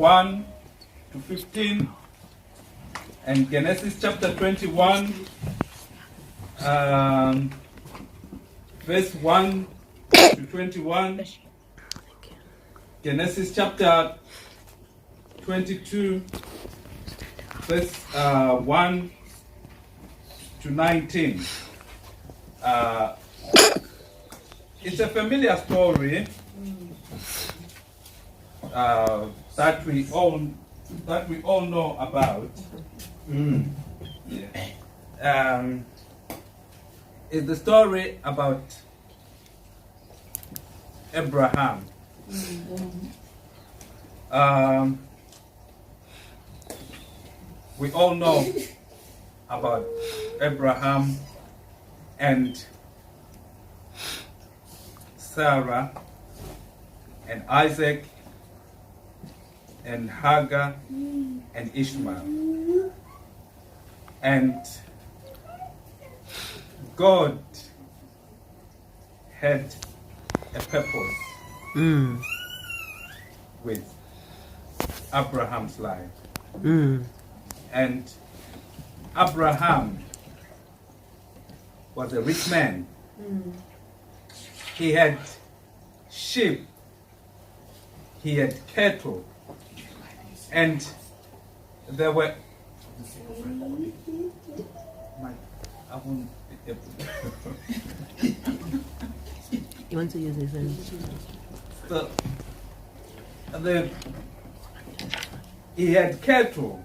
1 to 15, and Genesis chapter 21, verse 1 to 21, Genesis chapter 22, verse 1 to 19. It's a familiar story that we all know about. Yeah. It's the story about Abraham. We all know about Abraham and Sarah and Isaac and Hagar and Ishmael. And God had a purpose with Abraham's life. And Abraham was a rich man. He had sheep, he had cattle, and there were You want to use this? He had cattle,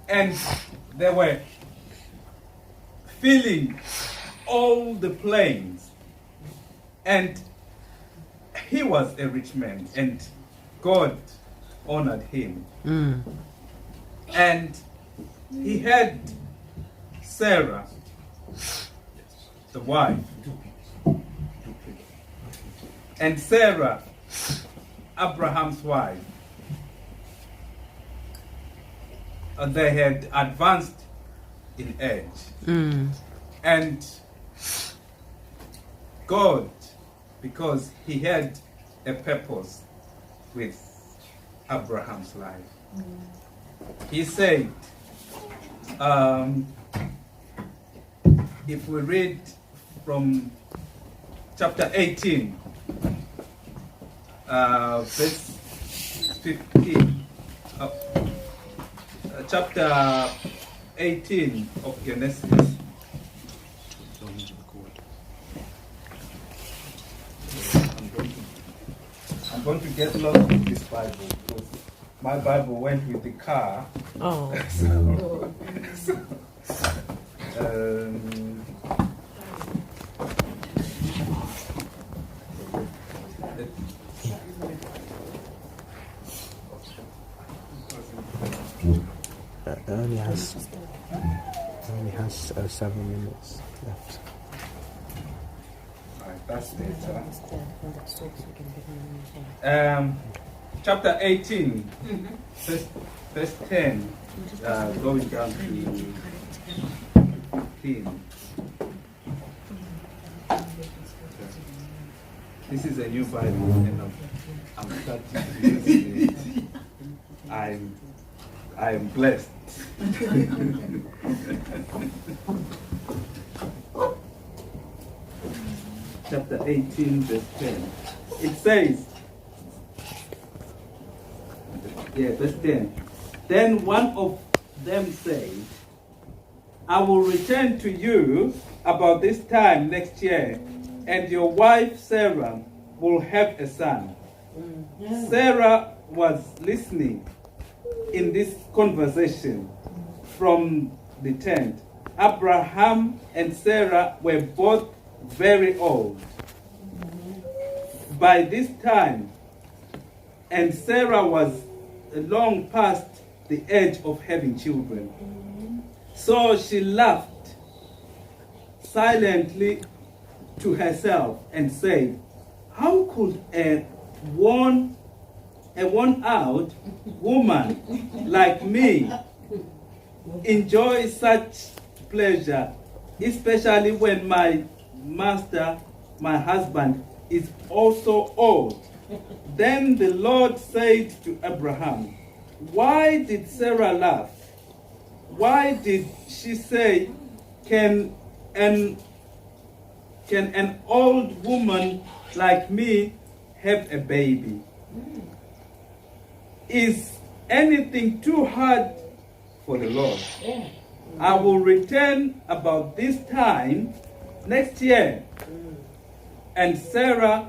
and they were filling all the plains. And he was a rich man, and God honored him. And he had Sarah, the wife, and Sarah, Abraham's wife. They had advanced in age. And God, because he had a purpose with Abraham's life, he said, if we read from chapter 18, verse 15, chapter 18 of Genesis. I'm going to get lost in this Bible because my Bible went with the car. Oh. It only has 7 minutes left. Right, that's it. Chapter 18, verse 10, going down to 15. This is a new Bible, and I'm starting to use it. I am blessed. Chapter 18, verse 10. It says, verse 10. Then one of them said, I will return to you about this time next year, and your wife Sarah will have a son. Sarah was listening in this conversation from the tent. Abraham and Sarah were both very old by this time, and Sarah was long past the age of having children. So she laughed silently to herself and said, how could a worn-out woman like me enjoy such pleasure, especially when my master, my husband, is also old? Then the Lord said to Abraham, why did Sarah laugh? Why did she say, can an old woman like me have a baby? Is anything too hard for the Lord? I will return about this time next year, and Sarah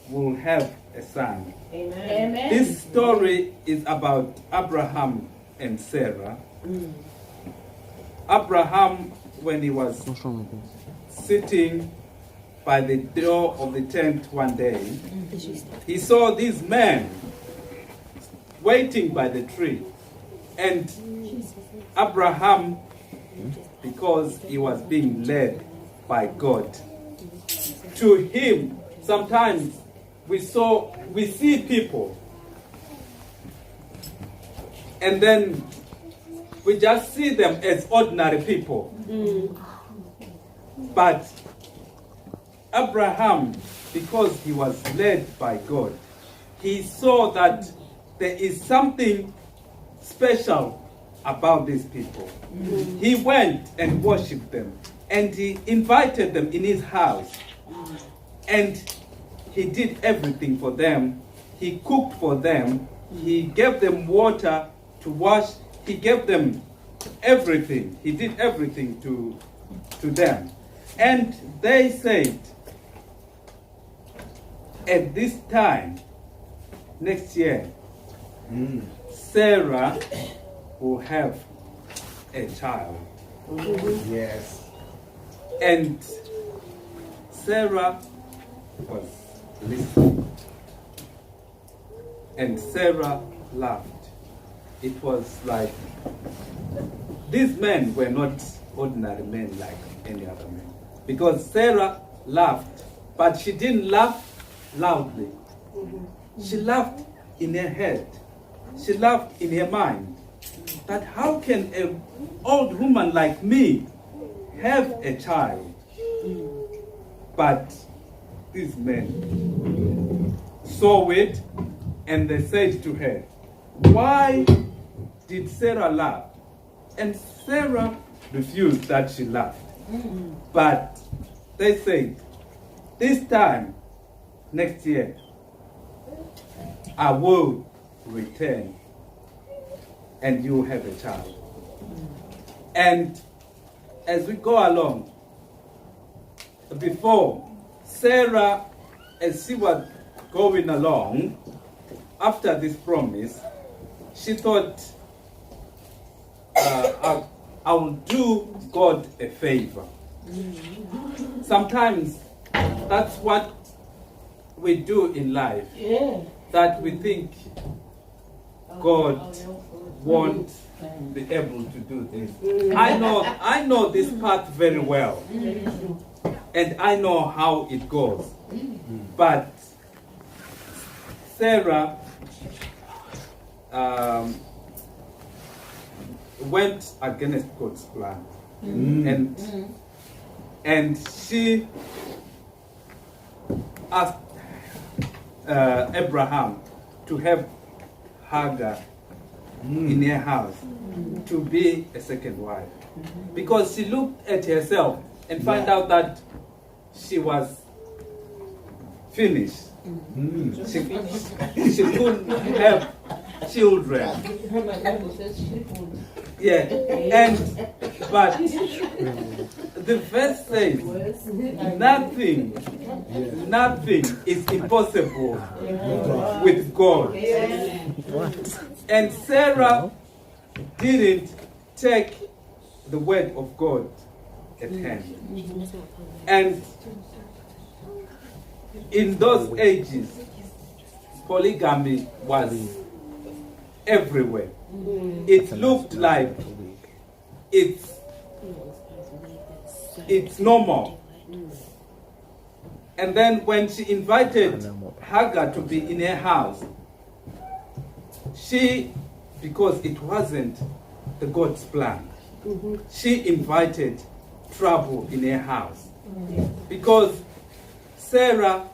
will have a son. Amen. This story is about Abraham and Sarah. Abraham, when he was What's wrong with this? sitting by the door of the tent one day, he saw these men waiting by the tree. And Abraham, because he was being led by God, to him, sometimes we see people, and then we just see them as ordinary people. But Abraham, because he was led by God, he saw that there is something special about these people. He went and worshipped them, and he invited them in his house, and he did everything for them. He cooked for them. He gave them water to wash. He gave them everything. He did everything to them. And they said, at this time, next year, Sarah will have a child. Yes. And Sarah was listening. And Sarah laughed. It was like, these men were not ordinary men like any other men. Because Sarah laughed, but she didn't laugh loudly. She laughed in her head. She laughed in her mind. That how can an old woman like me have a child? But these men saw it, and they said to her, why did Sarah laugh? And Sarah refused that she laughed. But they said, this time, next year, I will return and you will have a child. And as we go along, before Sarah, as she was going along, after this promise, she thought, I will do God a favor. Sometimes that's what we do in life, that we think God won't be able to do this. I know this path very well, and I know how it goes. But Sarah went against God's plan, and she asked Abraham to have Hagar in her house to be a second wife, because she looked at herself and found out that she was finished. She couldn't have children. Yeah, but the verse says nothing is impossible with God. And Sarah didn't take the word of God at hand. And in those ages, polygamy was everywhere. It looked like it's normal. And then when she invited Hagar to be in her house, because it wasn't the God's plan, she invited trouble in her house. Because Sarah